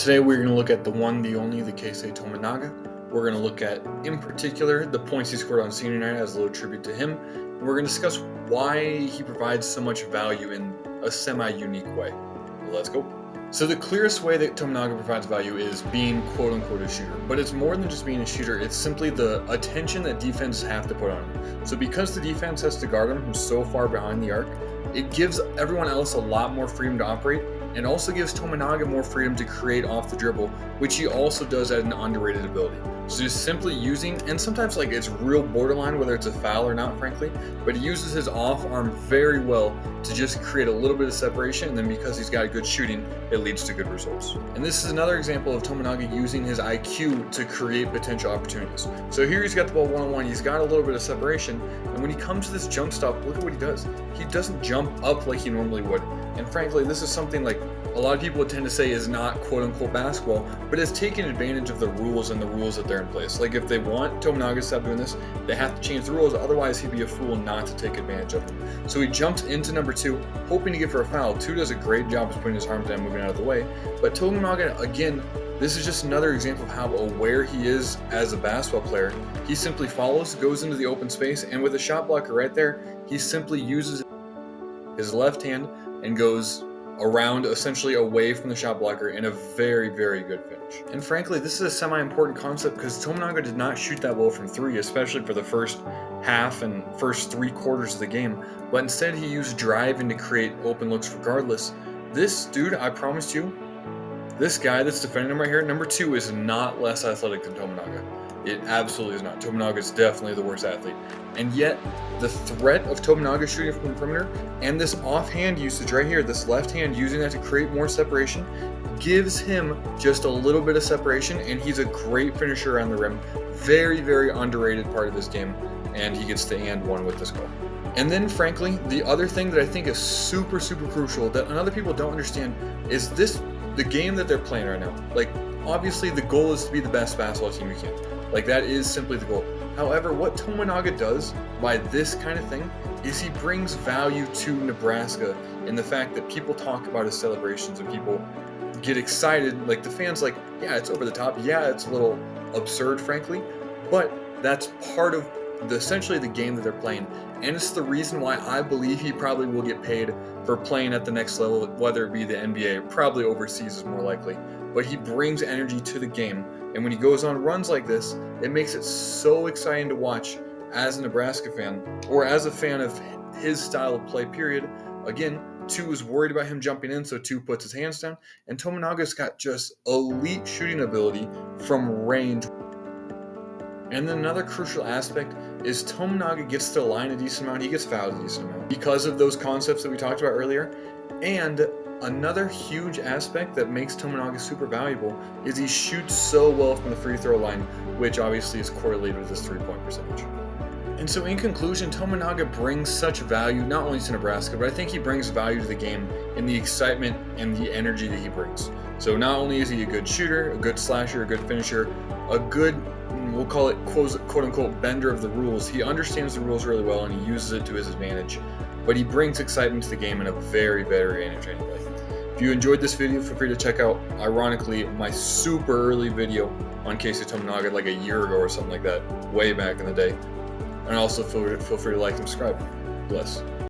Today we're going to look at the one, the only, the Keisei Tominaga. We're going to look at, in particular, the points he scored on senior night as a little tribute to him. And we're going to discuss why he provides so much value in a semi-unique way. Let's go. So the clearest way that Tominaga provides value is being quote-unquote a shooter. But it's more than just being a shooter, it's simply the attention that defenses have to put on him. So because the defense has to guard him from so far behind the arc, it gives everyone else a lot more freedom to operate, and also gives Tominaga more freedom to create off the dribble, which he also does at an underrated ability. So just simply using, and sometimes it's real borderline whether it's a foul or not, frankly, but he uses his off arm very well to just create a little bit of separation, and then because he's got good shooting, it leads to good results. And this is another example of Tominaga using his IQ to create potential opportunities. So here he's got the ball one-on-one, he's got a little bit of separation, and when he comes to this jump stop, look at what he does. He doesn't jump up like he normally would. And frankly, this is something a lot of people would tend to say is not quote-unquote basketball, but it's taking advantage of the rules and the rules that they're in place. If they want Tominaga to stop doing this, they have to change the rules, otherwise he'd be a fool not to take advantage of them. So he jumps into number 2, hoping to get for a foul. 2 does a great job of putting his arm down, moving out of the way, but Tominaga, again, this is just another example of how aware he is as a basketball player. He simply follows, goes into the open space, and with a shot blocker right there, he simply uses his left hand and goes around, essentially away from the shot blocker, in a very, very good finish. And frankly, this is a semi-important concept because Tominaga did not shoot that well from 3, especially for the first half and first 3 quarters of the game, but instead he used driving to create open looks regardless. This dude, I promise you, this guy that's defending him right here, number 2, is not less athletic than Tominaga. It absolutely is not. Tominaga is definitely the worst athlete. And yet, the threat of Tominaga shooting from the perimeter and this offhand usage right here, this left hand using that to create more separation, gives him just a little bit of separation, and he's a great finisher around the rim. Very, very underrated part of this game, and he gets the and one with this goal. And then, frankly, the other thing that I think is super, super crucial that other people don't understand is the game that they're playing right now. Obviously, the goal is to be the best basketball team you can. That is simply the goal. However, what Tominaga does by this kind of thing is he brings value to Nebraska in the fact that people talk about his celebrations and people get excited. The fans, yeah, it's over the top. Yeah, it's a little absurd, frankly, but that's part of essentially the game that they're playing. And it's the reason why I believe he probably will get paid for playing at the next level, whether it be the NBA, probably overseas is more likely. But he brings energy to the game. And when he goes on runs like this, it makes it so exciting to watch as a Nebraska fan, or as a fan of his style of play, period. Again, 2 is worried about him jumping in, so 2 puts his hands down. And Tominaga's got just elite shooting ability from range. And then another crucial aspect is Tominaga gets to the line a decent amount, he gets fouled a decent amount because of those concepts that we talked about earlier. And another huge aspect that makes Tominaga super valuable is he shoots so well from the free throw line, which obviously is correlated with his 3-point percentage. And so in conclusion, Tominaga brings such value not only to Nebraska, but I think he brings value to the game in the excitement and the energy that he brings. So not only is he a good shooter, a good slasher, a good finisher, a good, we'll call it quote-unquote bender of the rules. He understands the rules really well and he uses it to his advantage, but he brings excitement to the game in a very, very entertaining way. If you enjoyed this video, feel free to check out, ironically, my super early video on Keisei Tominaga a year ago or something like that, way back in the day. And also feel free to like and subscribe. Bless.